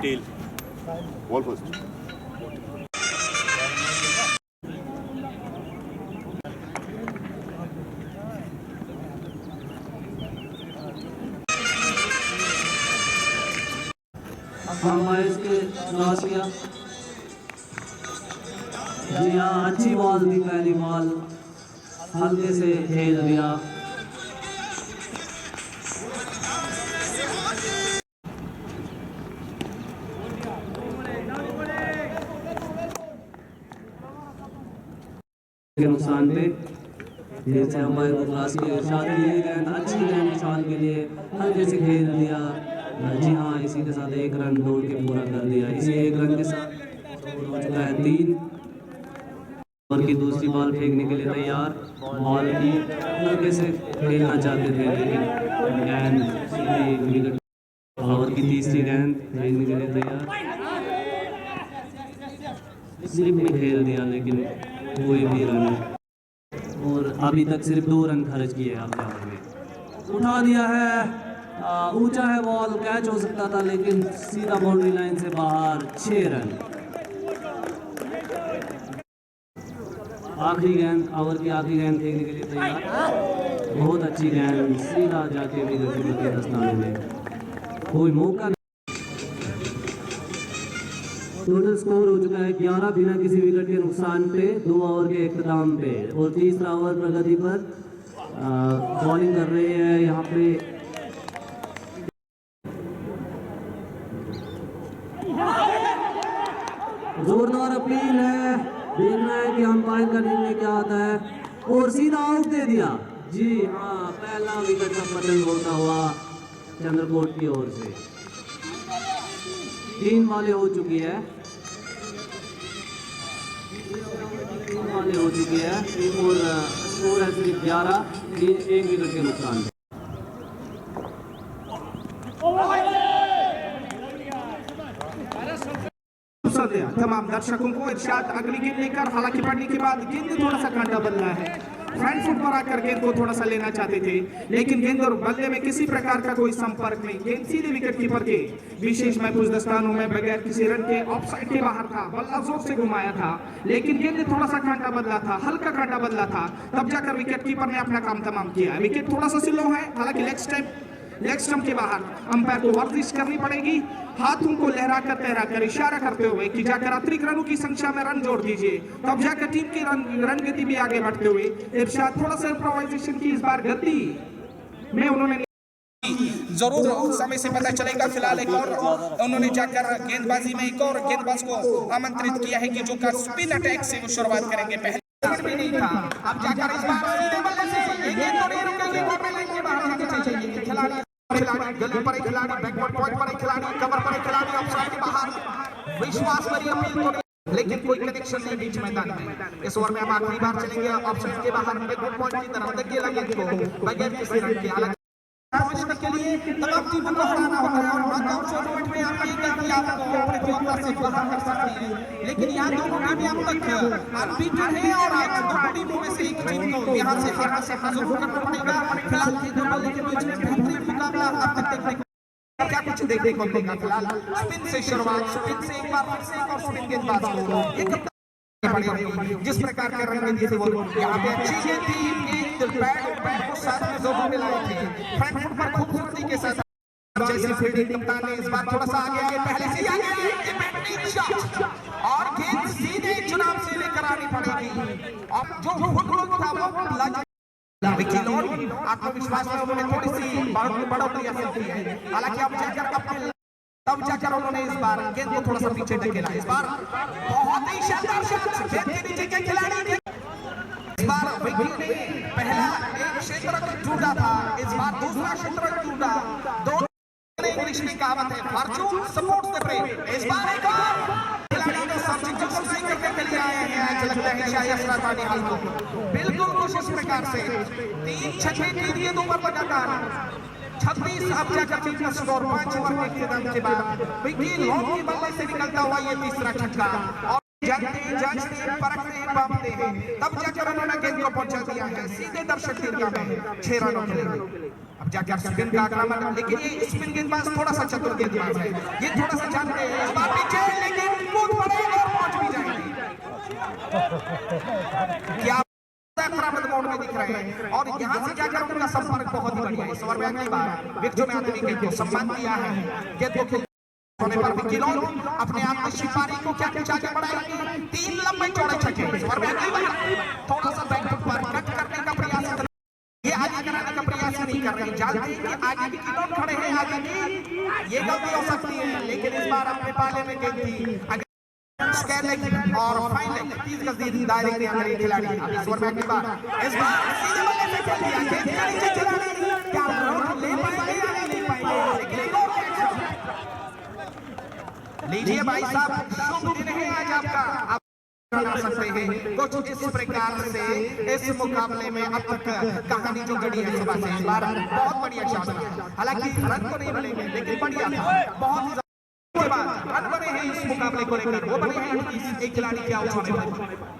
Tail. Ball first. इसके cross किया। जी हाँ, अच्छी बॉल थी, पहली बॉल हल्के से खेल दिया। के नुकसान पे फिर से अंपायर को क्रॉस किया। इरशाद के लिए गेंद, अच्छी गेंद इरशाद के लिए, हल्के से खेल दिया। जी हाँ, इसी के साथ एक रन दौड़ के पूरा कर दिया। इसी एक रन के साथ हो चुका है 3। ओवर की दूसरी बॉल फेंकने के लिए तैयार। बॉल की हल्के से खेलना चाहते थे लेकिन गेंद सीधी विकेट। ओवर की तीसरी गेंद फेंकने के लिए तैयार, स्लिप में खेल दिया लेकिन कोई भी रन, और अभी तक सिर्फ 2 रन खर्च किए अगले ओवर में। उठा दिया है, ऊंचा है बॉल, कैच हो सकता था लेकिन सीधा बाउंड्री लाइन से बाहर। 6 रन। आखिरी गेंद, ओवर की आखिरी गेंद फेंकने के लिए तैयार। बहुत अच्छी गेंद, सीधा जाके विकेट के दस्ताने में, कोई मौका नहीं। टोटल स्कोर हो चुका है 11 बिना किसी विकेट के नुकसान पे 2 ओवर के इख्तिताम पे। और तीसरा ओवर प्रगति पर बॉलिंग कर रहे हैं यहाँ पे जोरदार अपील है, देखना है कि अंपायर का निर्णय क्या आता है। और सीधा आउट दे दिया। जी हाँ, पहला विकेट का पतन होता हुआ चंद्रकोट की ओर से। 3 बॉलें हो चुकी है, 3 बॉलें हो चुकी है और स्कोर है सिर्फ 11, 1 विकेट के नुकसान। तमाम दर्शकों को इरशाद अगली गेंद लेकर, हालांकि पड़ने के बाद गेंद थोड़ा सा कांटा बदला है। फ्रंट फुट पर आकर गेंद को थोड़ा सा लेना चाहते थे लेकिन गेंद और बल्ले में किसी प्रकार का कोई संपर्क नहीं। गेंद सीधे विकेट कीपर के विशेष महफूज दस्तानों में बगैर किसी रन के ऑफ साइड के बाहर था। बल्ला जोर से घुमाया था लेकिन गेंद थोड़ा सा कांटा बदला था, हल्का कांटा बदला था, तब जाकर विकेट कीपर ने अपना काम तमाम किया। विकेट थोड़ा सा स्लो है, हालांकि लेग स्टंप के बाहर अंपायर को वर्जिश करनी पड़ेगी, हाथों को लहरा कर इशारा करते हुए कि जाकर अतिरिक्त रनों की संख्या में रन जोड़ दीजिए, तब जाकर टीम की रन गति भी आगे बढ़ते हुए इरशाद थोड़ा सा इम्प्रोवाइजेशन की इस बार गति में उन्होंने जरूर समय से पता चलेगा। फिलहाल एक और उन्होंने जाकर गेंदबाजी में एक और गेंदबाज को आमंत्रित किया है कि जो कर स्पिन अटैक से वो शुरुआत करेंगे। पहले भी नहीं था, अब जाकर इस बार सीधे बल्ले से ये गेंद नहीं रुकेगी, कॉर्नर लाइन के बाहर जाके चाहिए। खिलाड़ी गली पर एक खिलाड़ी, बैकवर्ड पॉइंट पर एक खिलाड़ी, कवर पर एक खिलाड़ी, ऑफसाइड के बाहर। विश्वास भरी अपील को लेकिन कोई कनेक्शन नहीं बीच मैदान में। इस ओवर में हम आखिरी बार चलेंगे ऑफसाइड के बाहर, बैकवर्ड पॉइंट की तरफ देखिए लगे को बगैर किसी रन के। हालांकि के लिए तमाम टीमों को हराना होता है और नॉकआउट टूर्नामेंट में आप ये गलती आपको प्रतियोगिता से बाहर कर सकती है, लेकिन यहाँ दोनों टीमें अब तक अनबीटन है और आज दोनों टीमों में से एक टीम को यहाँ से जरूर करना पड़ेगा। फिलहाल गेंदबाजी के बीच में बेहतरीन मुकाबला अब तक देखने को क्या कुछ देखने को मिलेगा। फिलहाल स्पिन से शुरुआत, स्पिन से एक बार फिर से एक और स्पिन गेंदबाज को जिस प्रकार के रन दिए थे वो यहाँ पे अच्छी गेंद थी, एक बैट को साथ में जोर में लाए थे, फ्रंट फुट पर खूबसूरती के साथ जैसे फील्डिंग कप्तान ने इस बार थोड़ा सा आगे पहले से आगे शॉट और गेंद सीधे चुनाव से लेकर आनी पड़ेगी। अब जो फुटबॉल था वो विकी लॉर्ड आत्मविश्वास में उन्होंने थोड़ी सी बढ़ोतरी हासिल की है। हालांकि अब जाकर उन्होंने इस बार गेंद को थोड़ा सा पीछे ढकेला। इस बार बहुत ही शानदार शॉट, गेंद के नीचे के खिलाड़ी ने इस बार विकी ने पहला एक क्षेत्र टूटा था, इस बार दूसरा क्षेत्र टूटा। दोनों इंग्लिश में कहावत है, फॉर्चून सपोर्ट्स द ब्रेव। इस बार एक और खिलाड़ी ने सब्सिट्यूशन से करके के लिए आए हैं, आज लगता है शायद असरत आने वाली हो। बिल्कुल कोशिश प्रकार से 3 छक्के दे दिए 2 पर लगातार 26। अब जाकर टीम का स्कोर 5 ओवर के बाद विकी लॉर्ड के बल्ले से निकलता हुआ ये तीसरा छक्का। जानते जांचते परखते बांपते हैं, तब जाकर उन्होंने गेंद को पहुंचा दिया है सीधे दर्शक दीर्घा में 6 रनों के लिए। अब जाकर स्पिन का आक्रमण, लेकिन ये स्पिन गेंदबाज थोड़ा सा चतुर गेंदबाज है, ये थोड़ा सा जानते हैं इस बार पीछे, लेकिन कूद पड़े और पहुंच भी जाएंगे। क्या आक्रामक मोड में दिख रहे हैं और यहां से जाकर उनका संपर्क बहुत ही बढ़िया है। इस ओवर में अगली बार विकेट में आदमी गेंद को सम्मान दिया है, गेंद को होने पर विकी लॉन अपने आप में शिपारी को क्या कुछ आगे बढ़ाएंगे, 3 लंबे चौड़े छक्के। इस ओवर में अगली बार थोड़ा सा बैक फुट पर कट करने का प्रयास कर, ये आगे कराने का प्रयास नहीं कर रहे, जानते हैं कि आगे विकी लॉन खड़े हैं, आगे की ये गलती हो सकती है, लेकिन इस बार अपने पाले में गेंद थी स्कैनिंग और फाइनल 30 गज दी दायरे के अंदर ये खिलाड़ी। अब इस ओवर में अगली बार इस बार सीधे बल्ले पे खेल दिया, गेंद के नीचे खिलाड़ी क्या रन ले पाएंगे या नहीं पाएंगे, लेकिन लीजिए भाई साहब, शुभ दिन है आज आपका, आप बना सकते हैं कुछ इस प्रकार से इस मुकाबले में अब तक कहानी जो गढ़ी है सुबह से। इस बार बहुत बढ़िया शॉट था, हालांकि रन तो नहीं बनेंगे लेकिन बढ़िया था, बहुत रन बने हैं इस मुकाबले को लेकर, वो बने हैं इस एक खिलाड़ी के आउट होने पर।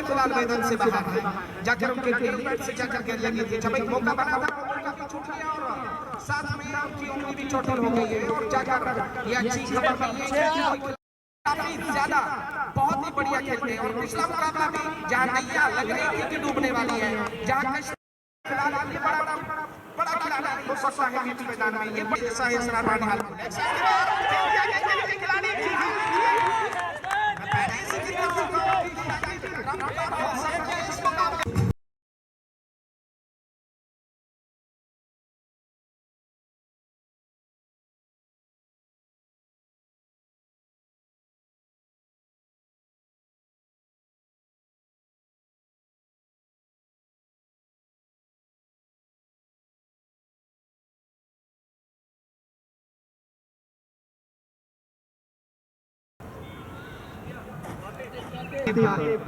फिलहाल मैदान से बाहर है, जाकर उनके टीममेट से जाकर गेंद लगी थी, जब एक मौका बना था मौका भी छूट गया और साथ में उनकी उंगली भी चोटिल हो गई है। और जाकर ये अच्छी खबर नहीं है कि काफी ज्यादा बहुत ही बढ़िया खेलते हैं, और पिछला मुकाबला भी जहां नैया लग रही थी कि डूबने वाली है, जहां खिलाड़ी बड़ा खिलाड़ी हो सकता है बीच मैदान में, ये बड़ी सा है सराहनीय हाल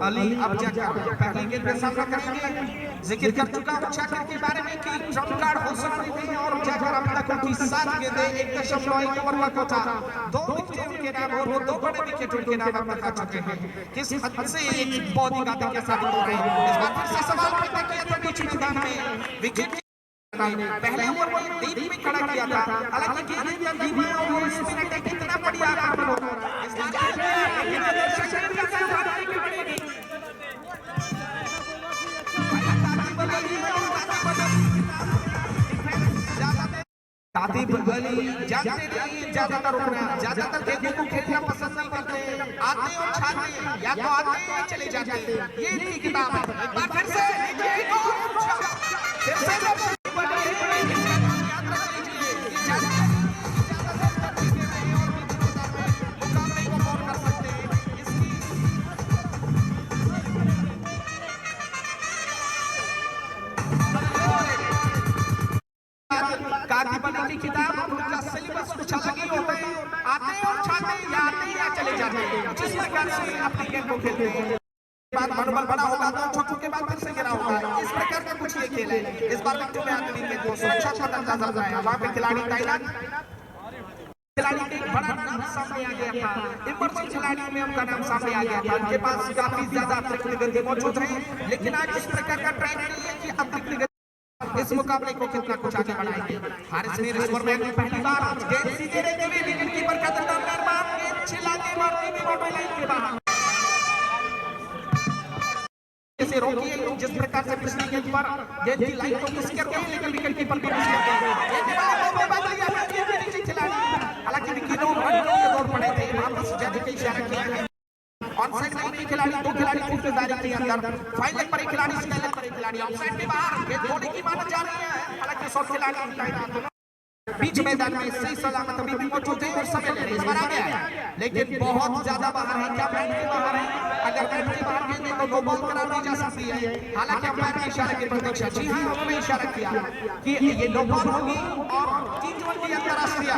अली अब जाकर पहले गेंद का सामना करेंगे। जिक्र कर चुका हूं शाकिर के बारे में कि ट्रम्प कार्ड हो सकते हैं, और जाकर अब तक उनकी 7 गेंदें 1.1 ओवर का था, 2 विकेट उनके नाम और वो 2 बड़े विकेट उनके नाम अब तक आ चुके हैं। किस हद से एक बहुत ही घातक के साबित हो रहे हैं। इस बार फिर से सवाल पैदा किया था बीच मैदान में, विकेट पहले ओवर में डीप में खड़ा किया था, हालांकि गेंद डीप में और स्पिन अटैक कितना बढ़िया आक्रमण होगा इस तातीब अली जानते नहीं ज्यादातर रुकना, ज्यादातर गेंद को खेलना पसंद नहीं करते, आते और छाते या तो आते चले जाते, ये इनकी किताब है। एक बार फिर से जिस प्रकार से अपनी गेम को खेलते हैं, बाद मनोबल बड़ा होगा तो छोटों के बाद फिर से गिरा होगा, इस प्रकार का कुछ ये खेल है। इस बार विकेट में आखिरी गेंद को सुरक्षा का दर्जा चल रहा है, वहां पे खिलाड़ी तैनात, खिलाड़ी के एक बड़ा नाम सामने आ गया था, इमर्जिंग खिलाड़ी में उनका नाम सामने आ गया था, उनके पास काफी ज्यादा अतिरिक्त गेंदें मौजूद हैं, लेकिन आज इस प्रकार का ट्रैक नहीं है कि अतिरिक्त इस मुकाबले को कितना कुछ आगे बढ़ाएंगे। हारिस मीर स्कोरमैन ने पहली बार गेंद सीधे रहते हुए विकेट कीपर का दरदार मार गेंद छिलाने मारती हुई बाउंड्री लाइन के बाहर से रोकी है। जिस प्रकार से पिछली गेंद पर गेंद की लाइन को मिस कर गई, लेकिन विकेट कीपर को मिस कर गई। गेंद के बाद बॉल बाज लिया है गेंद के नीचे खिलाड़ी, हालांकि विकेटों पर दौड़ पड़े थे, वापस जाने का इशारा किया है। ऑनसाइड लाइन के खिलाड़ी, दो खिलाड़ी खूबदारी के अंदर, फाइनल पर एक खिलाड़ी, स्टाइल पर एक खिलाड़ी, ऑफसाइड के बाहर गेंद थोड़ी की मानत जा रही है, हालांकि 100 खिलाड़ी बीच मैदान में सही सलामत अभी भी मौजूद है और समय ले रहे हैं, आ गया है, लेकिन बहुत ज्यादा बाहर है। क्या बैट के बाहर है? अगर बैट के बाहर गेंद तो नो बॉल करार दी जा सकती है, हालांकि अंपायर ने इशारे की प्रतीक्षा, जी हां उन्होंने इशारा किया कि ये नो बॉल होगी और T20 अंतरराष्ट्रीय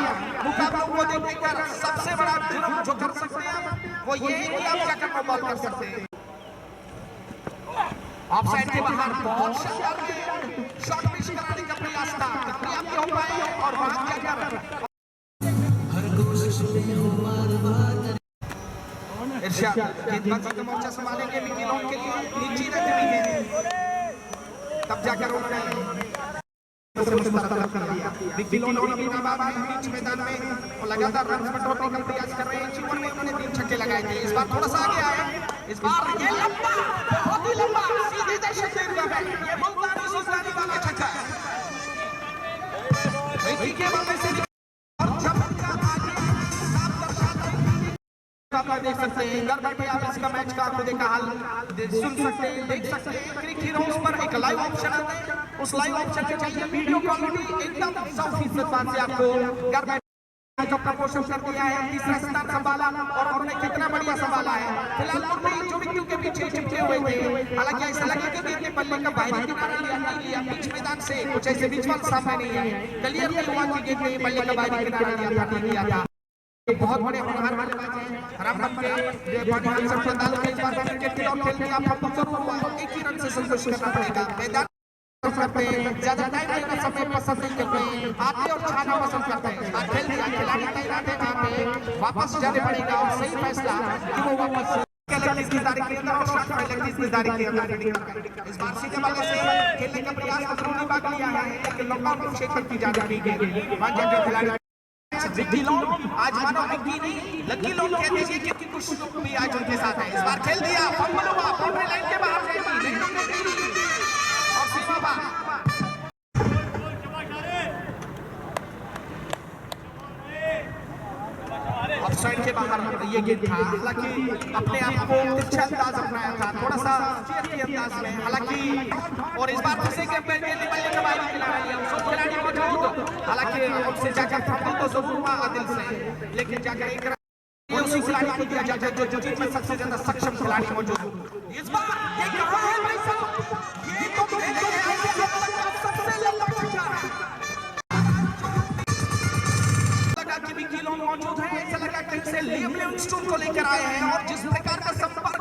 मुकाबलों को देखने का सबसे बड़ा जुर्म जो कर सकते हैं वो ये है कि आप जाकर नो बॉल कर सकते हैं। ऑफसाइड के बाहर बहुत शानदार शॉट मिस कराने का प्रयास था, कामयाब हो पाए और वहां जाकर इरशाद गेंदबाजी का मोर्चा संभालेंगे, विकी लॉन्ग के लिए नीचे रहती हुई है, तब जाकर उन्होंने मुस्तरद कर दिया। विकी लॉन्ग अपनी नाबाद है बीच मैदान में और लगातार रन बढ़ाने का प्रयास कर रहे हैं। जीवन में उन्होंने 3 छक्के लगाए थे, इस बार थोड़ा सा आगे आए, इस बार ये लंबा, बहुत ही लंबा सीधे दर्शक के लिए है, ये मुल्तानी सुल्तानी वाला छक्का है विकी के बल्ले से, और जब उनका आगे साफ दर्शाता है आप देख सकते हैं, घर बैठे आप इसका मैच का खुद का हाल सुन सकते हैं, देख सकते हैं। क्रिक हीरोज पर एक लाइव ऑप्शन आता है, उस लाइव ऑप्शन में चाहिए वीडियो क्वालिटी एकदम 100% बात से आपको घर बैठे जो प्रमोशन कर दिया है, तीसरा स्थान संभाला और उन्होंने कितना बढ़िया संभाला है। फिलहाल मुंबई जो विकेट के पीछे चिपके हुए थे, हालांकि ऐसा लगे कि गेंद ने बल्ले का बाहरी किनारा लिया, नहीं लिया, बीच मैदान से कुछ ऐसे विजुअल सामने नहीं है, क्लियर नहीं हुआ कि गेंद ने बल्ले का बाहरी किनारा लिया था, नहीं लिया था। बहुत बड़े होनहार वाले बात है, रामबन के पानी हाउस के तालुक में इस बार क्रिकेट की और खेल दिया, आपको जरूर हुआ एक ही रन से संतुष्ट करना पड़ेगा। मैदान करते हैं, ज्यादा टाइम लेना समय पसंद नहीं करते हैं, आते और छाना पसंद करते हैं। आज खेल दिया, खिलाड़ी तैनात है, वहां पे वापस जाने पड़ेगा और सही फैसला कि वो वापस 31 तारीख के अंदर और शॉट 31 तारीख के अंदर इस बार सीधे वाले से खेलने का प्रयास अंदरूनी भाग लिया है, लेकिन लॉकडाउन को शेख की जा रही है। वहां जाकर खिलाड़ी विकी लॉन्ग, आज मानो विकी नहीं लकी लॉन्ग कह दीजिए क्योंकि कुछ लोग भी आज उनके साथ है। इस बार खेल दिया, फंबल हुआ, बाउंड्री लाइन के बाहर जाएगी और सीमा बाहर ऑफसाइड के बाहर ये गेंद था, हालांकि अपने आप को तिरछा अंदाज अपनाया था, थोड़ा सा के अंदाज में, हालांकि और इस बार दूसरे गेम में गेंद बल्ले का बाहरी खिलाड़ी है, सब खिलाड़ी मौजूद, हालांकि उनसे जाकर फंबल तो जरूर हुआ आदिल से, लेकिन जाकर एक उसी खिलाड़ी को दिया जाता है जो टीम में सबसे ज्यादा सक्षम खिलाड़ी मौजूद। इस बार ये कहां है भाई साहब, ये तो खेले गए हैं सबसे लंबा छक्का लगा कि विकी लॉन्ग मौजूद है, ऐसा लगा कहीं से लियम लिविंगस्टोन को लेकर आए हैं और जिस प्रकार का संपर्क,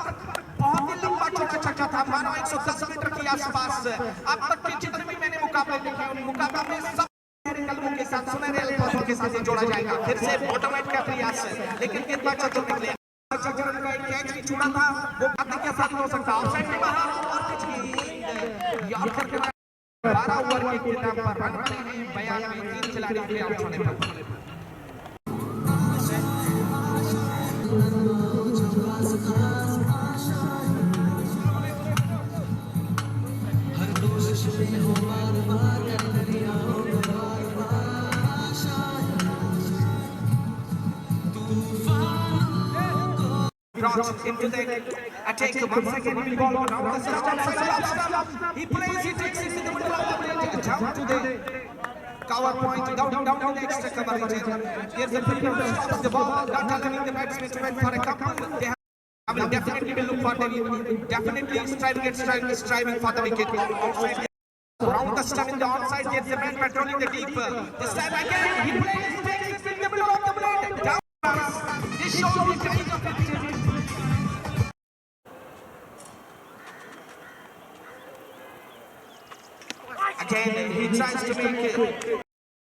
बहुत ही लंबा छोटा छक्का था, मानो 110 मीटर के आसपास। अब तक के जितने भी मैंने मुकाबले देखे उन मुकाबलों में सब कलमों के साथ सुनहरे अल्फाजों के साथ जोड़ा जाएगा, फिर से ऑटोमेट का प्रयास है, लेकिन गेंदबाज चतुर निकले, चतुर का एक कैच भी छूटा था, वो बातें के साथ हो सकता, ऑफसाइड के बाहर और कुछ नहीं, यॉर्कर के 12 ओवर के खिताब पर रन बने हैं, 92 में 3 खिलाड़ी प्ले आउट होने पर। Into the attack once again will ball now the system he plays, he takes it in the middle of the plate down to the cover point, down to the extra coverage. Here's the fielder stop the ball, not allowing the batsman to wait for a couple. They will definitely look for the definitely striving for the wicket. Outside round the stump in the onside, gets the man patrolling the deep. This time again he plays, takes it in the middle of the plate down. This shows the kind of Again, he tries to make it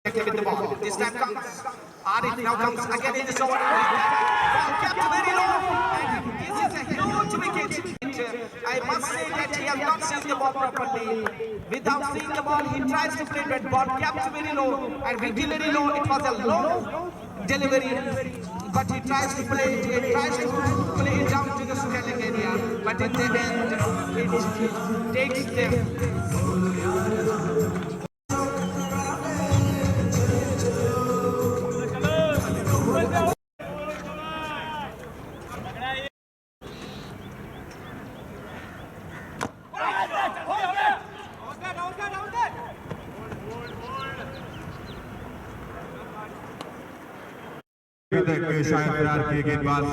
with the ball. This time comes Arif, now comes again in the zone. Ball kept very low. And this is a huge wicket. I must say that he has not seen the ball properly. Without seeing the ball, he tries to play that ball kept very low. And very low, it was a low delivery. But he tries to play it. He tries to play it down to the scaling area. But in the end, it takes them. अभी तक शायद फिरार के गेंदबाज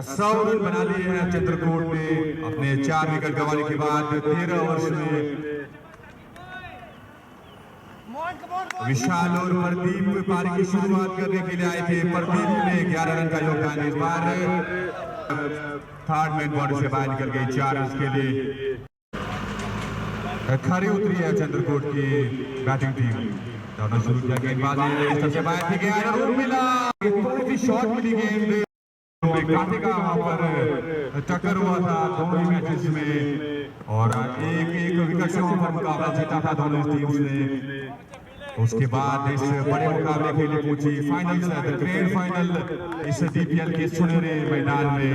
100 run बना लिए हैं चित्रकूट ने अपने 4 विकेट गंवाने के बाद 13 ओवर्स में। विशाल और प्रदीप पारी की शुरुआत करने के लिए आए थे। प्रदीप ने 11 रन का योगदान। इस बार थर्ड मैन बॉडी से बाहर निकल गई 4 रन के लिए। खरी उतरी है चित्रकूट की बैटिंग टीम। दोनों शुरू किया गेंदबाजी सबसे बाहर थी गया और मिला थोड़ी सी शॉट मिली गेंद काटे का वहां पर टक्कर हुआ था दोनों मैचेस में और एक विकेट से वहां पर मुकाबला जीता था दोनों टीम्स ने। उसके बाद इस बड़े मुकाबले के लिए पहुंची फाइनल ग्रैंड फाइनल इस डीपीएल के सुनहरे मैदान में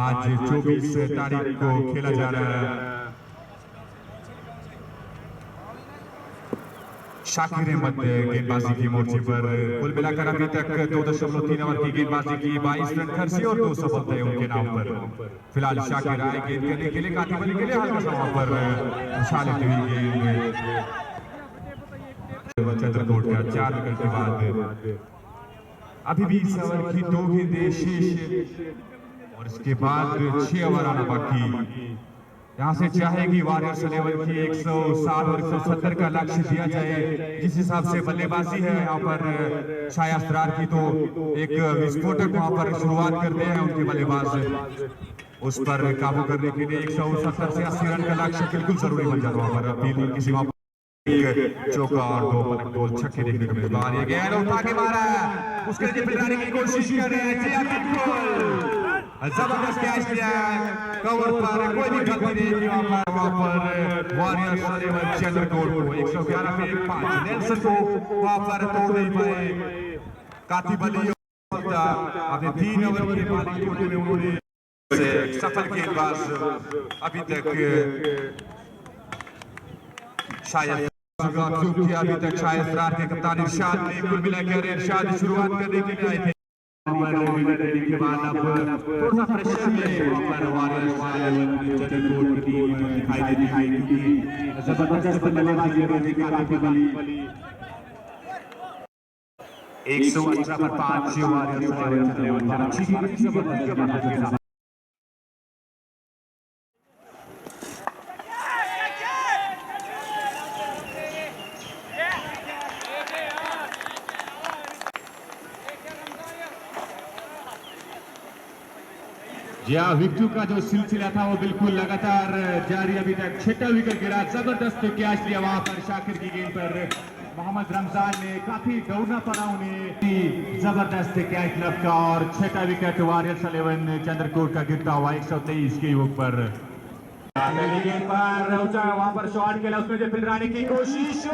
आज 24 तारीख को खेला जा रहा है। शाकिर अहमद गेंदबाजी की मोर्चे पर कुल मिलाकर अभी तक 2.3 ओवर की गेंदबाजी की 22 रन खर्चे और 2 सफलताएं उनके नाम पर। फिलहाल शाकिर आए गेंद करने के लिए कातिब अली के लिए हल्का सा वहां पर उछालती हुई गेंद चित्रकूट का 4 विकेट के बाद अभी 20 ओवर की 2 गेंदें शेष और इसके बाद 6 ओवर आना बाकी। यहाँ से चाहेगी वॉरियर्स लेवल की 160 और 170 का लक्ष्य दिया जाए। जिस हिसाब से बल्लेबाजी है यहाँ पर शाया असरार की तो एक विस्फोटक वहाँ पर शुरुआत करते हैं उनके बल्लेबाज। उस पर काबू करने के लिए 170 से 80 रन का लक्ष्य बिल्कुल जरूरी बन जाता वहाँ पर। अपील किसी वहाँ चौका और 2 पलक गोल छक्के देखने को मिलता है। गेंद उठा के मारा उसके लिए पिलाने की कोशिश कर रहे हैं। जबरदस्त कैच दिया कवर पर कोई भी गलती नहीं की वहां पर वॉरियर्स लेवल चित्रकूट को 111 में 5 नेल्सन को वहां पर तोड़ नहीं पाए। कातिब अली अपने 3 ओवर के मालिक कोटे में उन्होंने सफल गेंदबाज अभी तक शायद अभी तक शायद रात के कप्तान इरशाद ने कुल मिलाकर इरशाद शुरुआत करने के लिए आए थे के बाद अब थोड़ा सा प्रेशर में पर वॉरियर्स चित्रकूट की टीम दिखाई देती है क्योंकि जबरदस्त बल्लेबाजी कर रही कातिब अली 118 पर 5 वॉरियर्स जी हाँ, विकेटों का जो सिलसिला था वो बिल्कुल लगातार जारी। अभी तक 6वां विकेट गिरा। जबरदस्त कैच लिया वहां पर शाकिर की गेंद पर मोहम्मद रमजान ने काफी दौड़ना पड़ा उन्हें। जबरदस्त कैच लपका और 6वां विकेट वॉरियर्स 11 चित्रकूट का गिरता हुआ 123 के युग पर। वहां पर शॉट खेला उसमें जो फिलराने की कोशिश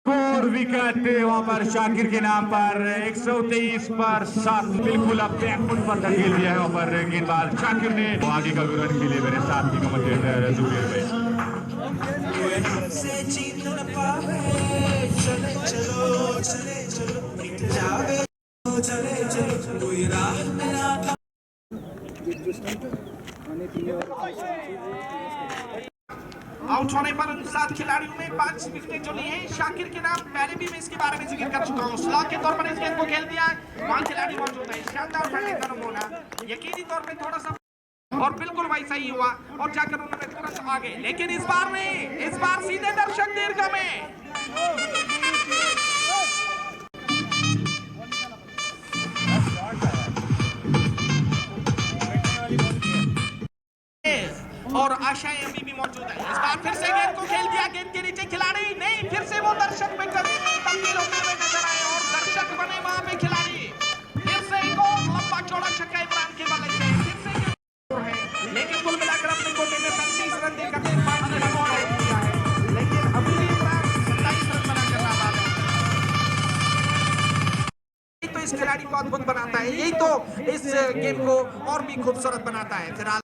और विकेट वहां पर शाकिर के नाम पर 123 पर 7 बिल्कुल अब बैकफुट पर धकेल दिया है वहां पर गेंदबाज शाकिर ने। आगे का विवरण के लिए मेरे साथ की कमेंटेटर जुबेर भाई। आउट होने पर उन 7 खिलाड़ियों में 5 विकेट जो लिए हैं शाकिर के नाम पहले भी मैं इसके बारे में जिक्र कर चुका हूँ। स्लॉग के तौर पर इस गेंद को खेल दिया। 5 खिलाड़ी मौजूद है। शानदार फील्डिंग का नमूना यकीनी तौर पे थोड़ा सा और बिल्कुल वैसा ही हुआ और जाकर उन्होंने तुरंत आगे। लेकिन इस बार नहीं, इस बार सीधे दर्शक दीर्घ में और आशाएं अभी भी मौजूद है। इस बार फिर से गेंद को खेल दिया गेंद के नीचे खिलाड़ी, नहीं फिर से वो दर्शक में कभी तब्दील होते हुए नजर आए और दर्शक बने वहां पे खिलाड़ी। फिर से एक और लंबा चौड़ा छक्का इमरान के बल्ले से, फिर से है, लेकिन कुल मिलाकर अपने कोटे में 35 रन देकर किया है, लेकिन अभी भी इमरान 27 रन बना कर रहा है। यही तो इस खिलाड़ी को अद्भुत बनाता है, यही तो इस गेम को और भी खूबसूरत बनाता है। फिलहाल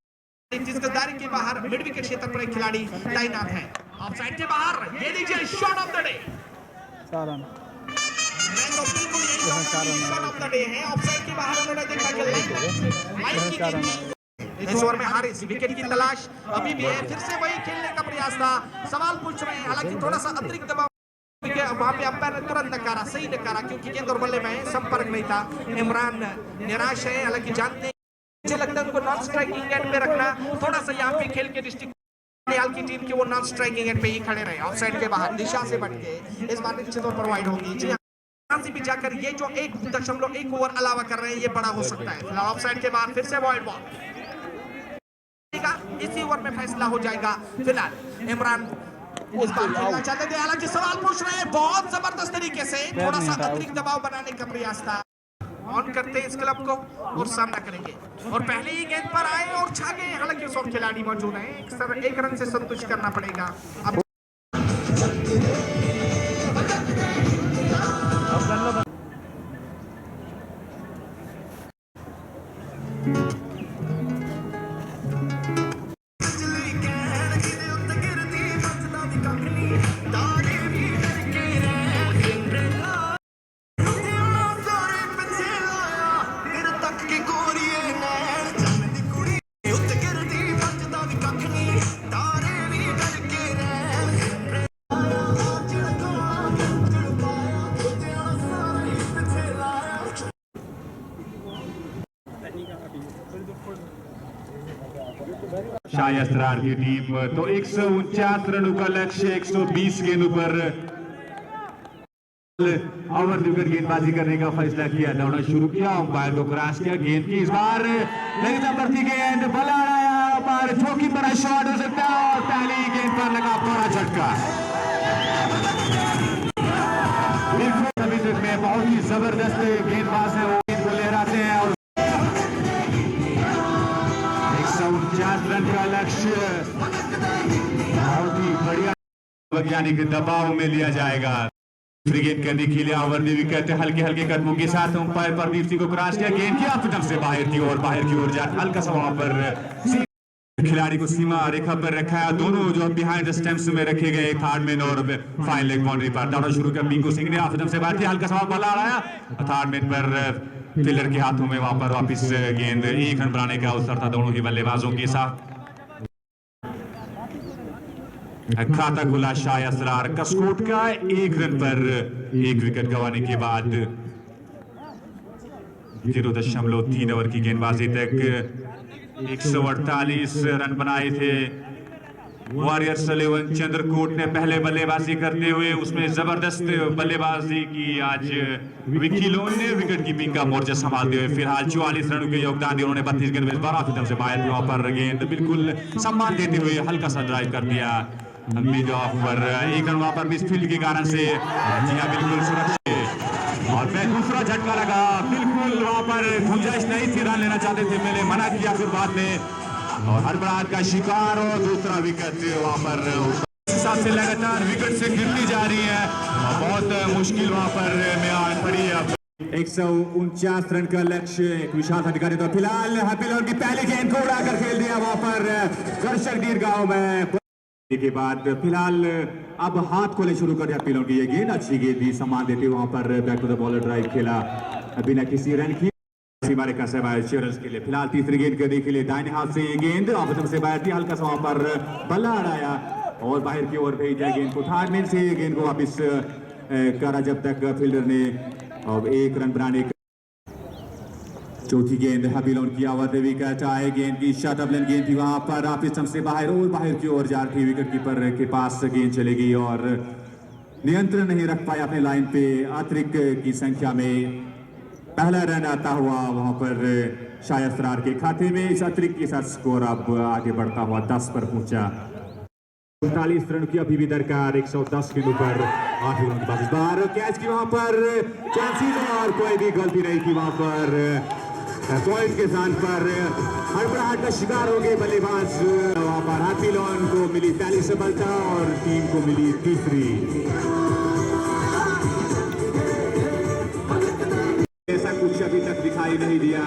जिस गद्दारी के बाहर मिड विकेट क्षेत्र पर एक खिलाड़ी तैनात है, ऑफसाइड के बाहर, ये लीजिए shot of the day. Shot of the day है, ऑफसाइड के बाहर उन्होंने देखा कि इस ओवर में हारिस विकेट की तलाश अभी भी है, फिर से वही खेलने का प्रयास था, सवाल पूछ रहे हैं, हालांकि थोड़ा सा अतिरिक्त दबाव वहां पे अंपायर ने तुरंत नकारा, सही नकारा, क्योंकि गेंद और बल्ले में संपर्क नहीं था। इमरान निराश है, हालांकि जानते हैं, मुझे लगता है उनको नॉन स्ट्राइकिंग एंड पे रखना, थोड़ा सा यहाँ पे खेल के दृष्टिकोण की टीम के वो नॉन स्ट्राइकिंग एंड पे ही खड़े रहे, ऑफसाइड के बाहर दिशा से बढ़ के इस बार निश्चित तौर पर वाइड होगी। जी से भी जाकर ये जो 1.1 ओवर अलावा कर रहे हैं, ये बड़ा हो सकता है। फिलहाल ऑफसाइड के बाद फिर से वाइड बॉल, इसी ओवर में फैसला हो जाएगा। फिलहाल इमरान इस बार खेलना चाहते थे, हालांकि सवाल पूछ रहे हैं बहुत जबरदस्त तरीके से, थोड़ा सा अतिरिक्त दबाव बनाने का प्रयास था। ऑन करते हैं इस क्लब को और सामना करेंगे, और पहले ही गेंद पर आए और छा गए, हालांकि उस और खिलाड़ी मौजूद हैं, एक रन से संतुष्ट करना पड़ेगा। अब शाह असरार की टीम तो 149 रनों का लक्ष्य 120 गेंदों पर ओवर विकेट गेंदबाजी करने का फैसला किया, दौड़ना शुरू किया, अंपायर को क्रॉस किया, गेंद की इस बार बढ़ती गेंद, बल्ला आया पर चौकी बड़ा शॉट हो सकता है, और पहली गेंद पर लगा बड़ा झटका। अभी तक में बहुत ही जबरदस्त गेंदबाज है, वो गेंद को लहराते हैं और 149 रन का लक्ष्य बहुत ही बढ़िया वैज्ञानिक दबाव में लिया जाएगा। गेंद करने के लिए आवर्दी विकेट हल्के हल्के कदमों के साथ अंपायर प्रदीप सिंह को क्रॉस किया, गेंद की ऑफ से बाहर की ओर जाता, हल्का सा वहां पर खिलाड़ी को सीमा रेखा पर रखा है, दोनों जो बिहाइंड द स्टंप्स में रखे गए थर्ड मैन और फाइन लेग बाउंड्री पर दौड़ा शुरू कर पिंकू सिंह ने ऑफ से बाहर किया, हल्का सा बॉल आया थर्ड मैन पर फील्डर के हाथों में, वहां पर वापिस गेंद, एक रन बनाने का अवसर था दोनों ही बल्लेबाजों के साथ। खाता खुला शाह असरार कसकोट का, 1 रन पर 1 विकेट गंवाने के बाद 0.3 ओवर की गेंदबाजी तक 148 रन बनाए थे। वॉरियर्स 11 चंद्रकोट ने पहले बल्लेबाजी करते हुए उसमें जबरदस्त बल्लेबाजी की आज विकी लोन ने विकेट कीपिंग का मोर्चा संभालते हुए फिलहाल 44 रनों के योगदान दिया उन्होंने। 32 गेंद में 12 फिल्म से बाहर वहां पर गेंद बिल्कुल सम्मान देते हुए हल्का सा ड्राइव कर दिया मिड ऑफ पर, एक रन वहां पर मिसफील्ड के कारण से जी हाँ बिल्कुल सुरक्षित, और फिर दूसरा झटका लगा, बिल्कुल वहां पर गुंजाइश नहीं थी, रन लेना चाहते थे, मैंने मना किया फिर बाद में, और हड़बड़ाहट का शिकार और दूसरा विकेट वहां पर हिसाब से लगातार विकेट से गिरती जा रही है, बहुत मुश्किल वहां पर में पड़ी है। 149 रन का लक्ष्य एक विशाल अधिकारी तो फिलहाल हैप्पीलोन की पहली गेंद को उड़ाकर खेल दिया वहां पर दर्शक दीर्घाओं में के बाद फिलहाल अब हाथ खोले शुरू कर दिया हैप्पीलोन की, ये गेंद अच्छी गेंद थी, सम्मान देते वहां पर back to the bowler drive खेला बिना किसी रन की सीमा रेखा से बाहर शेयर्स के लिए। फिलहाल तीसरी गेंद करने के लिए दाहिने हाथ से ये गेंद ऑफ से बाहर थी, हल्का सा वहां पर बल्ला आया और बाहर की ओर भेज दिया गेंद को, थर्ड मैन से गेंद को वापिस करा जब तक फील्डर ने अब 1 रन बनाने। चौथी गेंद हैप्पीलोन की आवाज विकेट आए, गेंद की शॉट अप लेन गेंद थी वहां पर ऑफ से बाहर और बाहर की ओर जा रही, विकेट कीपर के पास गेंद चली गई और नियंत्रण नहीं रख पाया अपने लाइन पे। अतिरिक्त की संख्या में पहला रन आता हुआ वहां पर शाह असरार के खाते में, इस अतिरिक्त के साथ स्कोर अब आगे बढ़ता हुआ 10 पर पहुंचा। 40 रन की अभी भी दरकार 110 के ऊपर 8 रन की बात बार कैच की वहां पर चांसेस और कोई भी गलती नहीं की वहां पर पॉइंट के स्थान पर हड़बड़ाहट का शिकार हो गए बल्लेबाज। वहां पर हैप्पी लॉन को मिली पहली सफलता और टीम को मिली तीसरी। ऐसा कुछ अभी तक दिखाई नहीं दिया।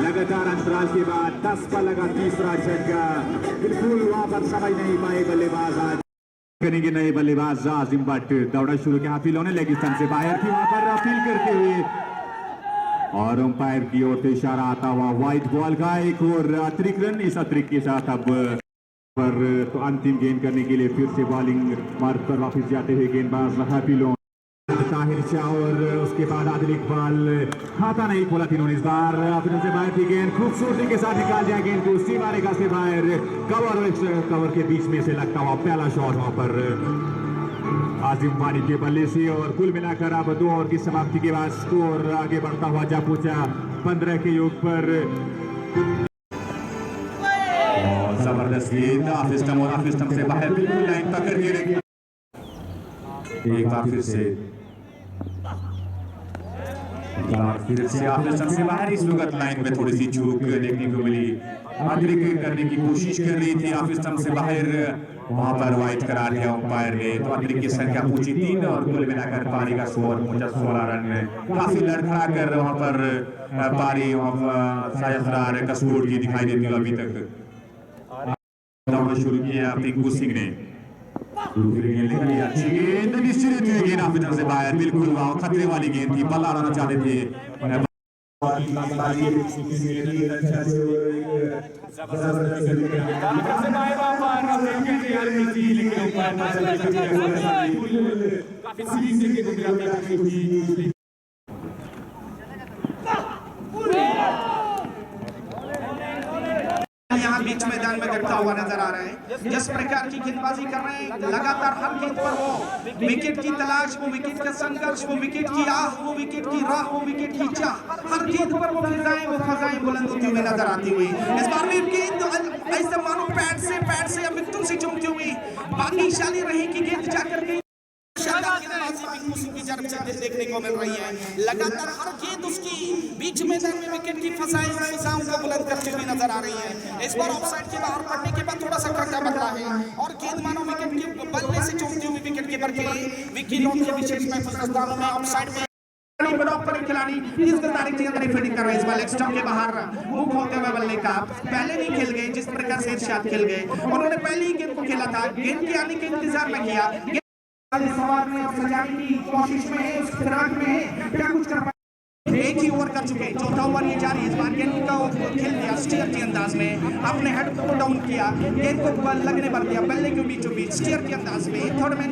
लगातार अंतराल के बाद 10 पर लगा तीसरा झटका। बिल्कुल वहां पर समझ नहीं पाए बल्लेबाज। आज करेंगे नए बल्लेबाज आजिम भट्ट। दौड़ा शुरू किया हाफिल ने लेग स्टंप से बाहर की वहां पर अपील करते हुए और अंपायर की ओर से इशारा आता हुआ वाइट बॉल का एक और अतिरिक्त रन। इस अतिरिक्त के साथ अब पर तो अंतिम गेंद करने के लिए फिर से बॉलिंग मार्ग पर वापस जाते हुए गेंदबाज हैप्पी लॉन ताहिर शाह और उसके बाद आदिल इकबाल। खाता नहीं खोला तीनों इस बार फिर से बाहर की गेंद खूबसूरती के साथ निकाल दिया गेंद को सीमा रेखा से बाहर। कवर के बीच में से लगता हुआ पहला शॉट वहां पर आजिम वानी के बल्ले से। और कुल मिलाकर अब 2 ओवर की समाप्ति के बाद स्कोर आगे बढ़ता हुआ जा पहुंचा 15 के योग पर। जबरदस्त गेंद हाफिज स्टंप से बाहर बिल्कुल लाइन पकड़ के एक बार फिर से हाफिज से बाहर। इस वक्त लाइन में थोड़ी सी चूक देखने को मिली। अतिरिक्त करने की कोशिश कर रही थी हाफिज से बाहर। वहां पर वाइट करार दिया अंपायर ने। तो अतिरिक्त की संख्या पहुंची 3 और कुल मिलाकर पारी का स्कोर पहुंचा 16 रन। काफी लड़खड़ा कर वहां पर पारी साया का स्कोर की दिखाई देती है। अभी तक शुरू किया पिंकू सिंह ने। अच्छी गेंद निश्चित गेंद हाफिज से बाहर। बिल्कुल खतरे वाली गेंद थी। बल्ला उड़ाना चाहते थे। यहाँ बीच मैदान में घटता हुआ नजर आ रहा है। जिस प्रकार की गेंदबाजी कर रहे हैं लगातार हर गेंद पर वो विकेट की तलाश, वो विकेट का संघर्ष, वो विकेट की आह, वो विकेट की राह, वो विकेट की चाह, हर गेंद पर वो फजाएं बुलंद होती हुई नजर आती हुई। इस बार भी गेंद ऐसे मानो पैड से या विकेटों से चुमती हुई भाग्यशाली रही कि गेंद जाकर गई। देखने को मिल रही है लगातार हर गेंद उसकी बीच मैदान में विकेट की फजाओं को बुलंद करती हुई नजर आ रही है। इस बार ऑफसाइड के बाहर पड़ने के बाद थोड़ा सा खट्टा बदला है और गेंद मानो विकेट के बल्ले से चूमती हुई विकेट कीपर के विकेटों के विशेष महफूज स्थानों में ऑफसाइड में खिलाड़ी इस तारीख फील्डिंग कर रहे हैं। इस बार लेग स्टंप के बाहर मुंह खोलते हुए बल्ले का पहले नहीं खेल गए जिस प्रकार से इरशाद खेल गए। उन्होंने पहले ही गेंद को खेला था, गेंद के आने के इंतजार में किया। सवाल में सजाने की कोशिश में है, उस फिराक में है, क्या कुछ कर पाए। एक ही ओवर कर चुके, चौथा ओवर ये जारी। इस बार गेंद का खेल दिया स्टीयर के अंदाज में, अपने हेड को डाउन किया, गेंद को बल लगने पर दिया बल्ले के बीचों बीच स्टीयर के अंदाज में। थर्ड मैन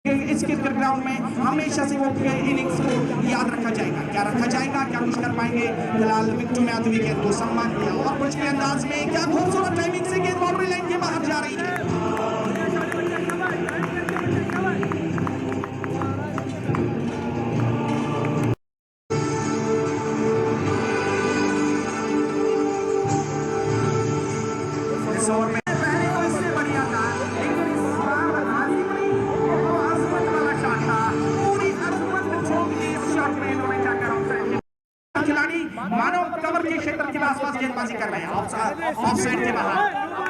इस क्रिकेट ग्राउंड में हमेशा से वो इनिंग्स को याद रखा जाएगा। क्या रखा जाएगा, क्या कुछ कर पाएंगे। फिलहाल विकेटों में आती हुई गेंद को सम्मान किया और कुछ के अंदाज में क्या खूबसूरत टाइमिंग से गेंद बाउंड्री लाइन के बाहर जा रही है। मानो कवर के क्षेत्र के आसपास गेंदबाजी कर रहे हैं ऑफसाइड के बाहर।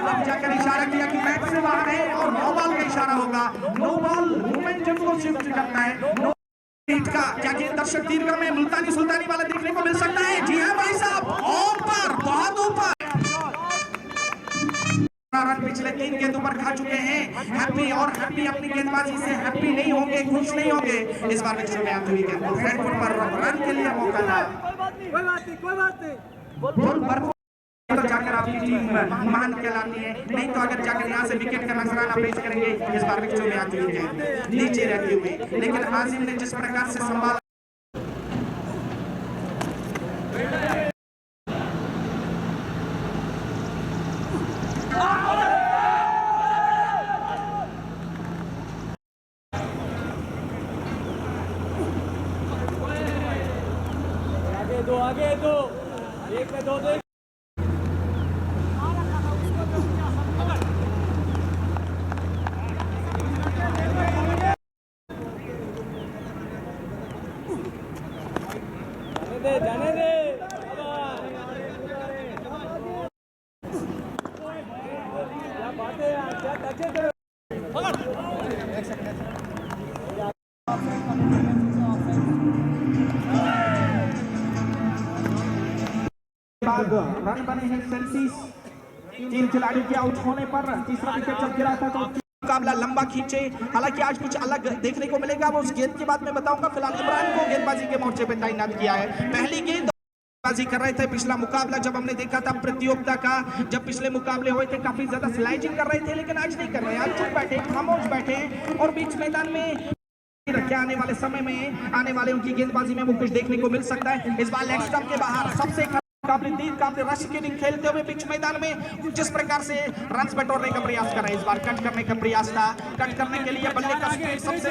अब जाकर इशारा किया कि बैट से बाहर है और नो बॉल का इशारा होगा। नो बॉल मूवमेंट को शिफ्ट करना है। नो का क्या गेंद दर्शक दीर्घ में मुल्तानी सुल्तानी वाला देखने को मिल सकता है। जी हाँ भाई साहब, ऊपर बहुत ऊपर रन पिछले 3 गेंदों पर खा चुके हैं हैप्पी। और हैप्पी अपनी गेंदबाजी से हैप्पी नहीं होंगे, खुश नहीं होंगे। इस बार विकेट में आती हुई गेंद को फ्रंट पर रन के लिए मौका था। कोई बात नहीं तो जाकर आपकी टीम महान कहलाती है। नहीं तो अगर जाकर यहाँ से विकेट का नजराना पेश करेंगे। इस बार विकेट में आती हुई गेंद नीचे रहती हुई, लेकिन आजिम ने जिस प्रकार से संभाला आगे दो एक में दो दे। जाने दे क्या बात है यार, क्या टच है बाद रन बने हैं 37। 3 खिलाड़ियों के आउट होने पर तीसरा विकेट जब गिरा था तो मुकाबला लंबा खींचे। हालांकि आज कुछ अलग देखने को मिलेगा, वो उस गेंद के बाद मैं बताऊंगा। फिलहाल इमरान को गेंदबाजी के मोर्चे पे तैनात किया है। पहली गेंद बाजी कर रहे थे। पिछला मुकाबला जब हमने देखा था प्रतियोगिता का, जब पिछले मुकाबले हुए थे काफी ज्यादा स्लाइडिंग कर रहे थे, लेकिन आज नहीं कर रहे हैं। आज चुप बैठे, खामोश बैठे और बीच मैदान में रखे। आने वाले समय में आने वाले उनकी गेंदबाजी में वो कुछ देखने को मिल सकता है। इस बार लेग स्टंप के बाहर सबसे काफी रश के दिन खेलते हुए बीच मैदान में जिस प्रकार से रन बटोरने का प्रयास कर रहे हैं, इस बार कट करने का प्रयास था। कट करने के लिए बल्ले का स्पीड सबसे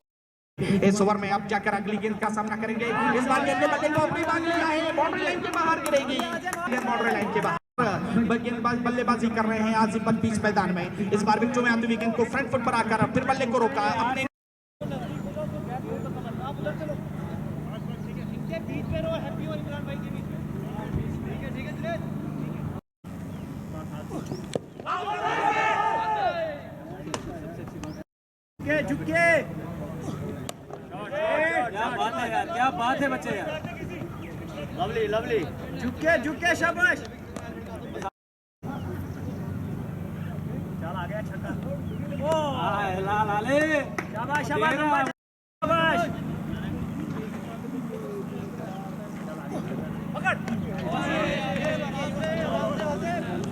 इस ओवर में अब जाकर अगली गेंद का सामना करेंगे। इस बार गेंद बल्ले को अपनी बात लिया है, बाउंड्री लाइन के बाहर गिरेगी। बाउंड्री लाइन के बाहर गेंदबाज बल्लेबाजी कर रहे हैं आजिम बीच मैदान में। इस बार विकेट में आती हुई गेंद को फ्रंट फुट पर आकर फिर बल्ले को रोका अपने बीच में रहो, हैप्पी और इमरान भाई के बीच में। ठीक है दिनेश। झुक के क्या बात है यार, क्या बात है बच्चे यार, लवली लवली। झुक के शाबाश। चल आ गया छक्का। ओ लाल आले, शाबाश शाबाश शाबाश।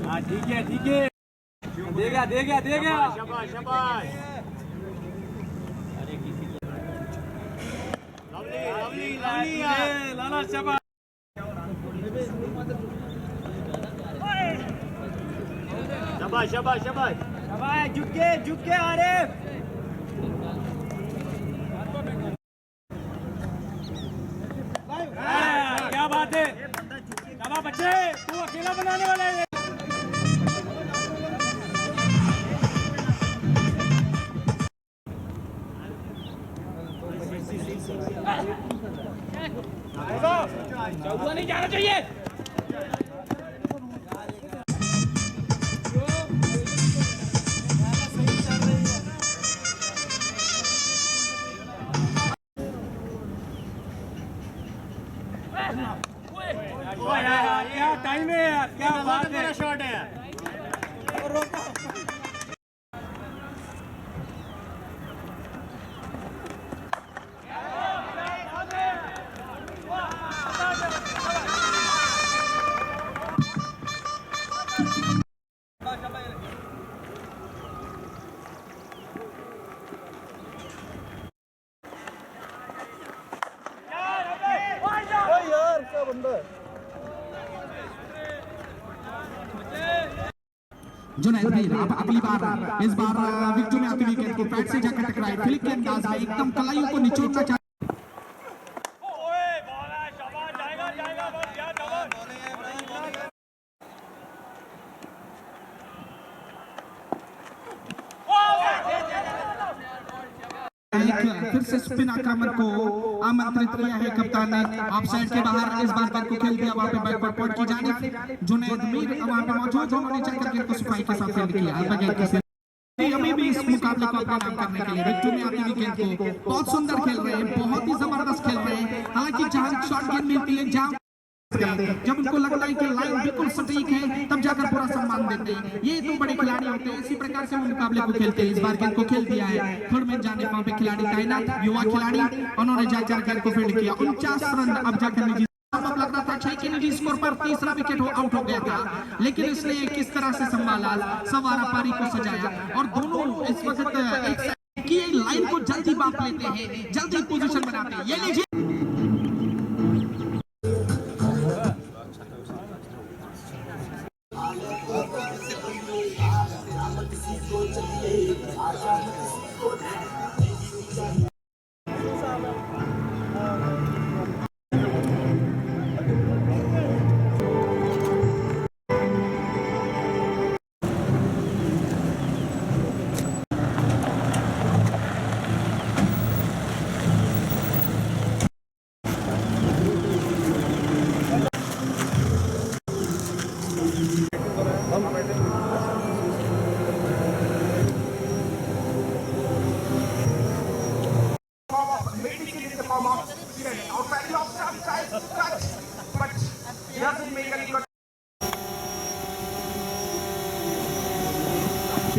हाँ ठीक है देगा शाबाश शाबाश। लवली लाला शाबाश। शाबाश झुक के आरिफ। क्या बात है शाबाश बच्चे, तू अकेला बनाने वाला है। चौथा नहीं जाना चाहिए। क्या टाइम है यार, क्या बात है, शॉट है यार। जुनैद भाई अब अगली बार इस बार विकेट में आती हुई गेंद को पैड से जाकर टकराई। फ्लिक के अंदाज में एकदम कलाइयों को निचोड़ना चाहिए। फिर से स्पिन आक्रमण को आमंत्रित किया है कप्तान ने। ऑफ साइड के बाहर इस बार को खेल दिया, वहां पे बैकवर्ड पॉइंट की जानिब जुनैद मीर वहां पे मौजूद, उन्होंने चक्कर गेंद को सफाई के साथ फील्ड किया। अभी भी इस मुकाबले को अपना नाम करने के लिए विकेट में आती हुई गेंद को बहुत सुंदर खेल रहे हैं, बहुत ही जबरदस्त खेल रहे हैं। हालांकि जहां शॉर्ट गेंद मिलती है, जहां जब उनको लगता है कि लाइन बिल्कुल सटीक है, तब जाकर पूरा सम्मान देते हैं। ये तो बड़े खिलाड़ी होते हैं, इसी प्रकार से वो मुकाबले को खेलते हैं। इस बार गेंद को खेल दिया है थर्ड में जाने वहां पे खिलाड़ी तैनात, युवा खिलाड़ी, उन्होंने जाकर गेंद को फील्ड किया। 49 रन अब जाकर निजी लग रहा था 6 के निजी स्कोर पर तीसरा विकेट आउट हो गया था, लेकिन इसने किस तरह से संभाला, सवारा पारी को सजाया और दोनों इस वक्त एक की लाइन को जल्दी बांट लेते हैं, जल्दी पोजीशन बनाते हैं। ये लीजिए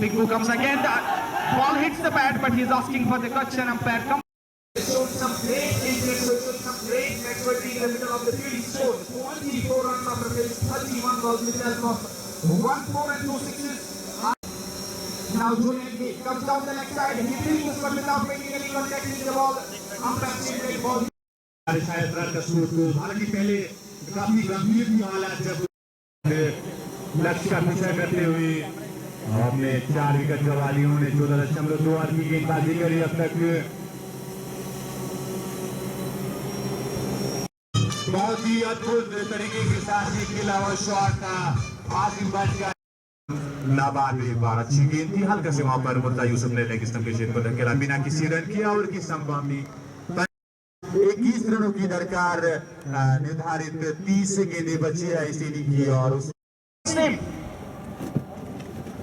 Pinku comes again. The ball hits the bat, but he's asking for the catch, and umpire comes. Showed some great interest, showed some great maturity in the middle of the field. He scored 24 runs after facing 31 balls with help of 1 4 and 2 sixes. Now Julian Gay comes down the leg side. He fields but without making any contact with the ball. Umpire says great ball. शायद run का score को हालांकि पहले काफी गंभीर थी हालात जब लक्ष्य का पीछा करते हुए अपने 4 विकेट गंवा लिए उन्होंने 14.2 ओवर की गेंदबाजी करी अब तक बहुत ही अद्भुत तरीके के साथ ये खेला हुआ शॉट था आसिम बच गया नाबाद एक बार अच्छी गेंद थी हल्का से वहां पर मुर्तजा यूसुफ ने लेग स्टंप के क्षेत्र पर धकेला बिना किसी रन किया और की संभावनी 21 रनों की दरकार निर्धारित 30 गेंदें बची है इस इनिंग की और उस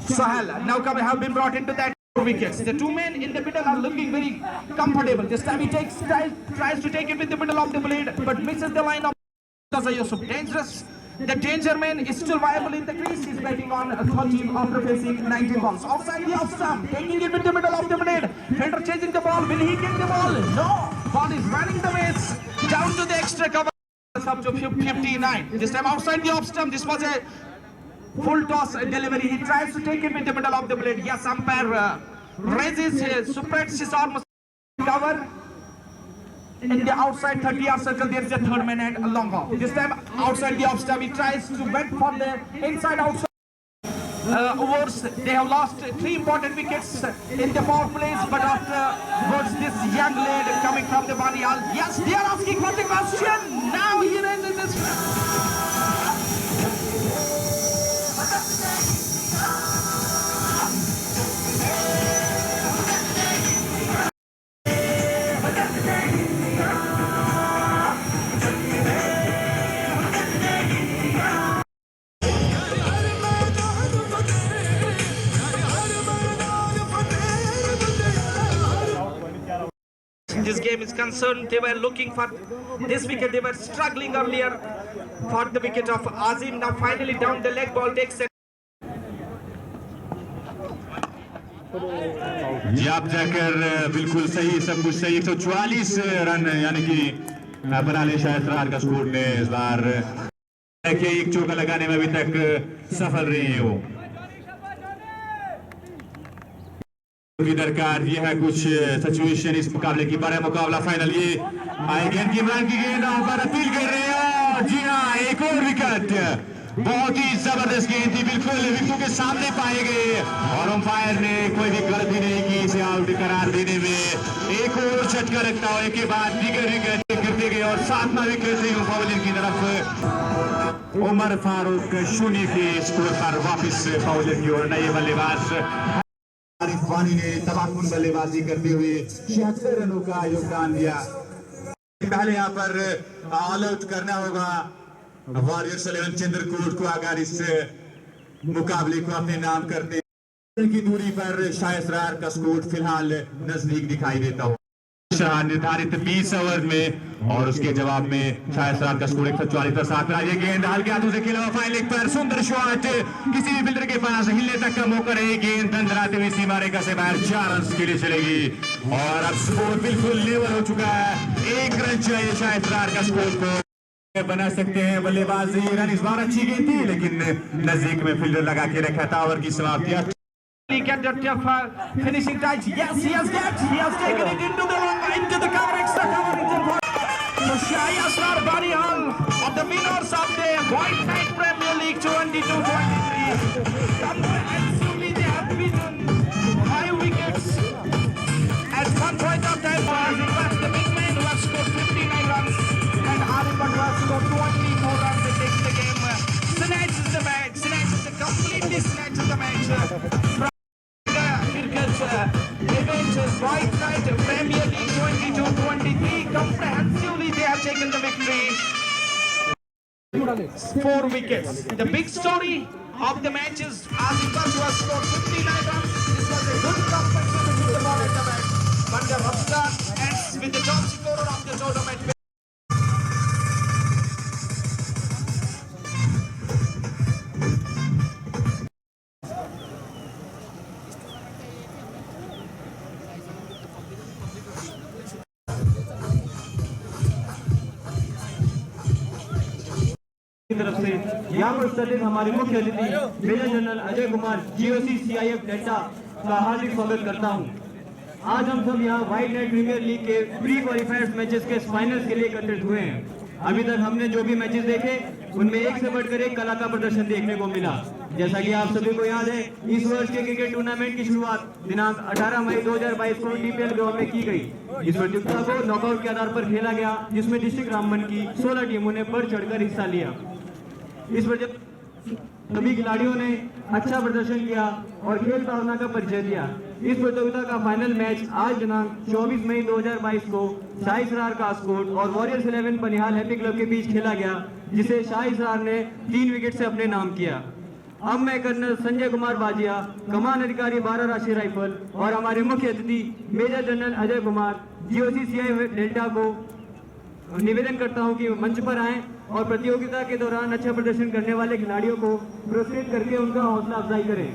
Sahal now have been brought into that wickets. The two men in the middle are looking very comfortable. This time he tries to take it with the middle of the blade, but misses the line of Murtaza Yusuf. Dangerous. The danger man is still viable in the crease. He's batting on 13 after facing 19 balls. Outside the off stump, taking it with the middle of the blade. Fielder chasing the ball. Will he get the ball? No. Ball is running the base down to the extra cover. Up to 59. This time outside the off stump. This was a full toss delivery. He tries to take it with the middle of the blade. Yes, umpire raises, spreads his arms cover. In the outside 30-yard circle, there is a third man and a long off. This time outside the off stump, he tries to went for the inside outside overs. They have lost 3 important wickets in the power plays, but afterwards this young lad coming from the Banial. Yes, they are asking for the question. Now he raises his. This game is concerned, they were looking for this wicket. They were struggling earlier for the wicket of Azim. Now finally down the leg ball takes it. जी आप जाकर बिल्कुल सही सब कुछ सही 144 run यानी कि बना ले शायद रार का स्कोर ने इस बार कि एक चौका लगाने में अभी तक सफल रहे हैं वो की दरकार ये है कुछ सिचुएशन इस मुकाबले की बड़ा मुकाबला फाइनल ये आए गेंद की इमरान की गेंद पर अपील कर रहे हैं जी हाँ एक और विकेट बहुत ही जबरदस्त गेंद थी बिल्कुल विकेटों के सामने पाए गए और अंपायर ने कोई भी गलती नहीं की इसे आउट करार देने में एक और झटका रखता हुए के बाद दीगर विकेट गिरते गए और 7वां विकेट से बॉलिंग की तरफ उमर फारूक शून्य के स्कोर पर वापस बॉलर की ओर नए बल्लेबाज आरिफ वानी ने तबाहकुन बल्लेबाजी करते हुए 76 रनों का योगदान दिया पहले यहाँ पर ऑल आउट करना होगा वॉरियर्स 11 चंद्रकोट को अगर इस मुकाबले को अपने नाम करते की दूरी पर शायद रार का स्कोर फिलहाल नजदीक दिखाई देता हो निर्धारित 20 ओवर में और उसके जवाब में शायद रार का स्कोर 144 पर 7 रहा ये गेंद हल्के हाथों से खेला हुआ फाइन लेग पर सुंदर शॉट किसी भी फील्डर के पास हिलने तक का मौका रहे गेंद दंडराते हुए सीमा रेखा से बाहर 4 रन के लिए चलेगी और अब स्कोर बिल्कुल लेवल हो चुका है 1 रन चाहिए शायद रार का स्कोर को बना सकते हैं बल्लेबाज ये रन इस बार अच्छी गेंद थी लेकिन नजदीक में फील्डर लगा के रखा था ओवर की समाप्ति He get the tough finishing touch. Yes, he has taken it into the cover, extra cover. So Shai Asrar Bani Hall of the winners of the White Knight Premier League 22-23. Absolutely, they have beaten 5 wickets. At one point of time, the big man who has scored 59 runs and Arif Bhatt who has scored 24 runs and takes the game. Snatches the match. Completely snatches the match. White Knight Premier League 22-23 comprehensively they have taken the victory. 4 wickets. The big story of the match is Azim Bhatt who has scored 59 runs. This was a good competition to the ball at the back. But the rough start ends with the top scorer of the tournament. यहाँ पर उपस्थित हमारे मुख्य अतिथि major general Ajay Kumar GOC CIF Delta का हार्दिक स्वागत करता हूँ। आज हम सब यहाँ व्हाइट नाइट प्रीमियर लीग के प्री क्वालिफायर्स मैचेस के फाइनल्स के लिए एकत्रित हुए हैं। अभी तक हमने जो भी मैचेस देखे उनमें एक से बढ़कर एक कला का प्रदर्शन देखने को मिला। जैसा कि आप सभी को याद है, इस वर्ष के क्रिकेट टूर्नामेंट की शुरुआत दिनांक 18 मई 2022 को DPL ग्राउंड में की गई। इस प्रतियोगिता को नॉकआउट के आधार पर खेला गया, जिसमें डिस्ट्रिक्ट रामबन की 16 टीमों ने बढ़ चढ़कर हिस्सा लिया। इस सभी खिलाड़ियों ने अच्छा प्रदर्शन किया और खेल भावना का परिचय दिया। इस प्रतियोगिता का फाइनल मैच आज दिनांक 24 मई 2022 को शाही सरार कासकोट और वॉरियर्स 11 बनिहाल हैप्पी क्लब के बीच खेला गया, जिसे शाही सरार ने 3 विकेट से अपने नाम किया। अब मैं कर्नल संजय कुमार बाजिया, कमान अधिकारी 12 राष्ट्रीय राइफल और हमारे मुख्य अतिथि major general Ajay Kumar GOC CIF Delta को निवेदन करता हूं कि मंच पर आएं और प्रतियोगिता के दौरान अच्छा प्रदर्शन करने वाले खिलाड़ियों को पुरस्कृत करके उनका हौसला अफजाई करें।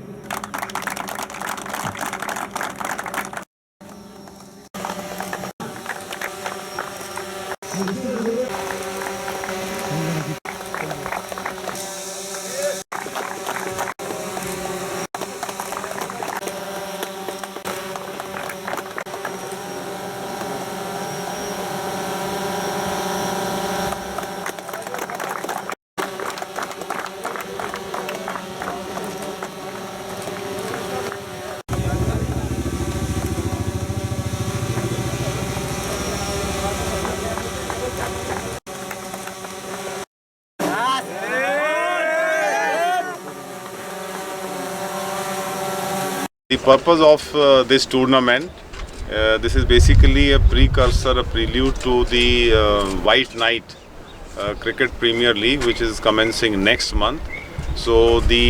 The purpose of this tournament, this is basically a precursor, a prelude to the White Knight Cricket Premier League, which is commencing next month. So the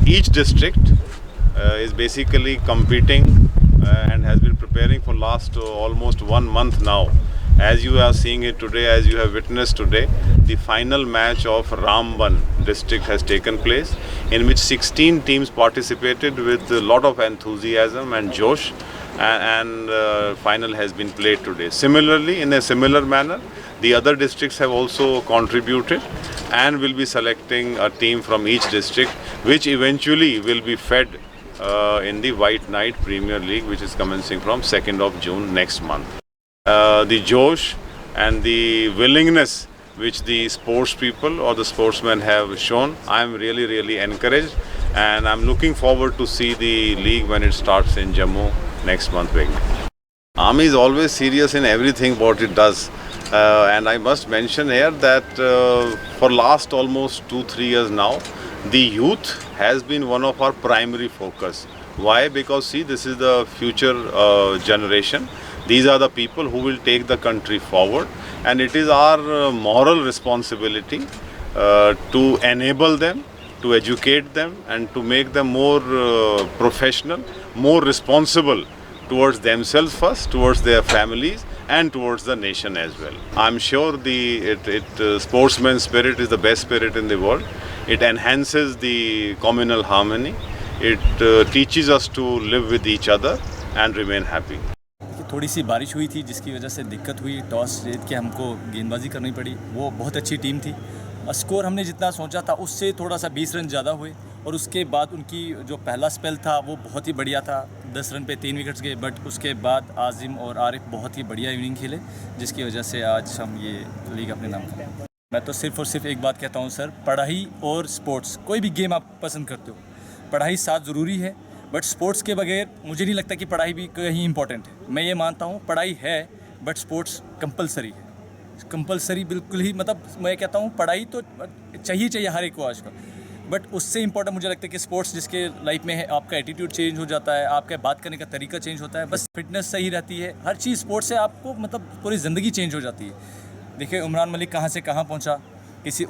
each district is basically competing and has been preparing for last almost 1 month now. As you are seeing it today, as you have witnessed today, the final match of Ramban district has taken place, in which 16 teams participated with a lot of enthusiasm and josh, and final has been played today. Similarly, in a similar manner, the other districts have also contributed and will be selecting a team from each district, which eventually will be fed in the White Knight Premier League, which is commencing from 2nd of June next month. The josh and the willingness which the sports people or the sportsmen have shown, I am really encouraged, and I am looking forward to see the league when it starts in Jammu next month. Army is always serious in everything what it does, and I must mention here that for last almost 2-3 years now, the youth has been one of our primary focus. Why? Because see, this is the future generation. These are the people who will take the country forward, and it is our moral responsibility to enable them, to educate them, and to make them more professional, more responsible towards themselves first, towards their families, and towards the nation as well. I'm sure the sportsman spirit is the best spirit in the world. It enhances the communal harmony. It teaches us to live with each other and remain happy. थोड़ी सी बारिश हुई थी, जिसकी वजह से दिक्कत हुई। Toss जीत के हमको गेंदबाजी करनी पड़ी। वो बहुत अच्छी टीम थी। स्कोर हमने जितना सोचा था उससे थोड़ा सा 20 रन ज़्यादा हुए, और उसके बाद उनकी जो पहला स्पेल था वो बहुत ही बढ़िया था। 10 रन पे 3 विकेट्स गए, बट उसके बाद आजिम और आरिफ बहुत ही बढ़िया इनिंग खेले, जिसकी वजह से आज हम ये लीग अपने नाम करें। मैं तो सिर्फ और सिर्फ एक बात कहता हूँ सर, पढ़ाई और स्पोर्ट्स, कोई भी गेम आप पसंद करते हो, पढ़ाई साथ ज़रूरी है, बट स्पोर्ट्स के बगैर मुझे नहीं लगता कि पढ़ाई भी कहीं इंपॉर्टेंट है। मैं ये मानता हूँ पढ़ाई है, बट स्पोर्ट्स कंपलसरी है। कंपलसरी बिल्कुल ही, मतलब मैं कहता हूँ पढ़ाई तो चाहिए हर एक को आजकल, बट उससे इंपॉर्टेंट मुझे लगता है कि स्पोर्ट्स जिसके लाइफ में है, आपका एटीट्यूड चेंज हो जाता है, आपका बात करने का तरीका चेंज होता है, बस फिटनेस सही रहती है, हर चीज़ स्पोर्ट्स से आपको मतलब पूरी ज़िंदगी चेंज हो जाती है। देखिए उमरान मलिक कहाँ से कहाँ पहुँचा,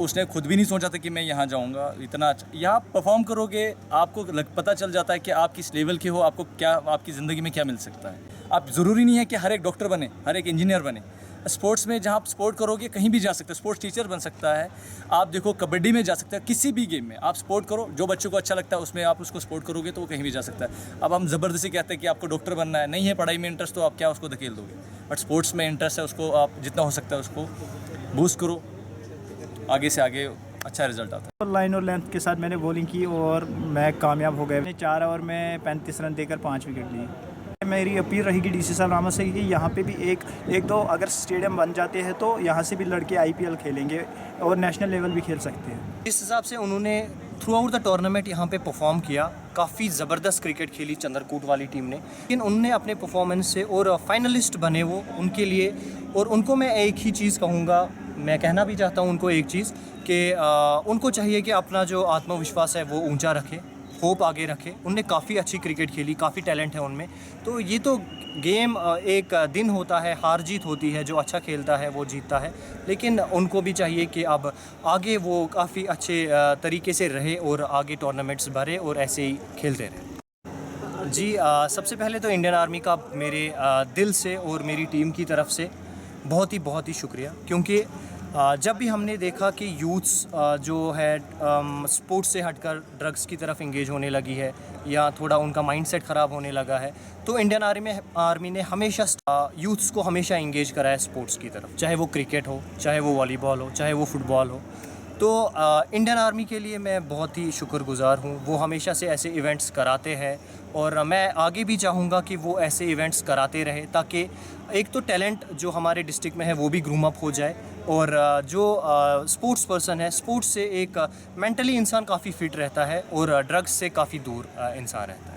उसने खुद भी नहीं सोचा था कि मैं यहाँ जाऊँगा। इतना यहाँ परफॉर्म करोगे आपको पता चल जाता है कि आप किस लेवल के हो, आपको क्या आपकी ज़िंदगी में क्या मिल सकता है। आप ज़रूरी नहीं है कि हर एक डॉक्टर बने, हर एक इंजीनियर बने। स्पोर्ट्स में जहाँ आप स्पोर्ट करोगे कहीं भी जा सकते हो, स्पोर्ट्स टीचर बन सकता है, आप देखो कबड्डी में जा सकते हैं, किसी भी गेम में आप स्पोर्ट करो, जो बच्चों को अच्छा लगता है उसमें आप उसको स्पोर्ट करोगे तो वो कहीं भी जा सकता है। अब हम ज़बरदस्ती कहते हैं कि आपको डॉक्टर बनना है, नहीं है पढ़ाई में इंटरेस्ट तो आप क्या उसको धकेल दोगे, बट स्पोर्ट्स में इंटरेस्ट है, उसको आप जितना हो सकता है उसको बूस्ट करो, आगे से आगे अच्छा रिजल्ट आता है। लाइन और लेंथ के साथ मैंने बॉलिंग की और मैं कामयाब हो गया। मैंने 4 ओवर में 35 रन देकर 5 विकेट लिए। मेरी अपील रहेगी डीसी साहब रामा से कि यहाँ पे भी एक दो अगर स्टेडियम बन जाते हैं तो यहाँ से भी लड़के IPL खेलेंगे और नेशनल लेवल भी खेल सकते हैं। इस हिसाब से उन्होंने थ्रू आउट द टूर्नामेंट यहाँ पे परफॉर्म किया, काफ़ी ज़बरदस्त क्रिकेट खेली चंद्रकूट वाली टीम ने, लेकिन उनने अपने परफॉर्मेंस से और फाइनलिस्ट बने वो उनके लिए। और उनको मैं एक ही चीज़ कहूँगा, मैं कहना भी चाहता हूँ उनको एक चीज़ कि उनको चाहिए कि अपना जो आत्मविश्वास है वो ऊंचा रखे, होप आगे रखे। उनने काफ़ी अच्छी क्रिकेट खेली, काफ़ी टैलेंट है उनमें। तो ये तो गेम एक दिन होता है, हार जीत होती है, जो अच्छा खेलता है वो जीतता है, लेकिन उनको भी चाहिए कि अब आगे वो काफ़ी अच्छे तरीके से रहे और आगे टूर्नामेंट्स भरे और ऐसे ही खेलते रहे। जी सबसे पहले तो इंडियन आर्मी का मेरे दिल से और मेरी टीम की तरफ से बहुत ही शुक्रिया, क्योंकि जब भी हमने देखा कि यूथ्स जो है स्पोर्ट्स से हटकर ड्रग्स की तरफ इंगेज होने लगी है या थोड़ा उनका माइंडसेट ख़राब होने लगा है, तो इंडियन आर्मी ने हमेशा यूथ्स को हमेशा इंगेज करा है स्पोर्ट्स की तरफ, चाहे वो क्रिकेट हो, चाहे वो वॉलीबॉल हो, चाहे वो फुटबॉल हो। तो इंडियन आर्मी के लिए मैं बहुत ही शुक्रगुज़ार हूँ। वो हमेशा से ऐसे इवेंट्स कराते हैं और मैं आगे भी चाहूँगा कि वो ऐसे इवेंट्स कराते रहे, ताकि एक तो टैलेंट जो हमारे डिस्ट्रिक्ट में है वो भी ग्रूम अप हो जाए और जो स्पोर्ट्स पर्सन है, स्पोर्ट्स से एक मेंटली इंसान काफ़ी फिट रहता है और ड्रग्स से काफ़ी दूर इंसान रहता है।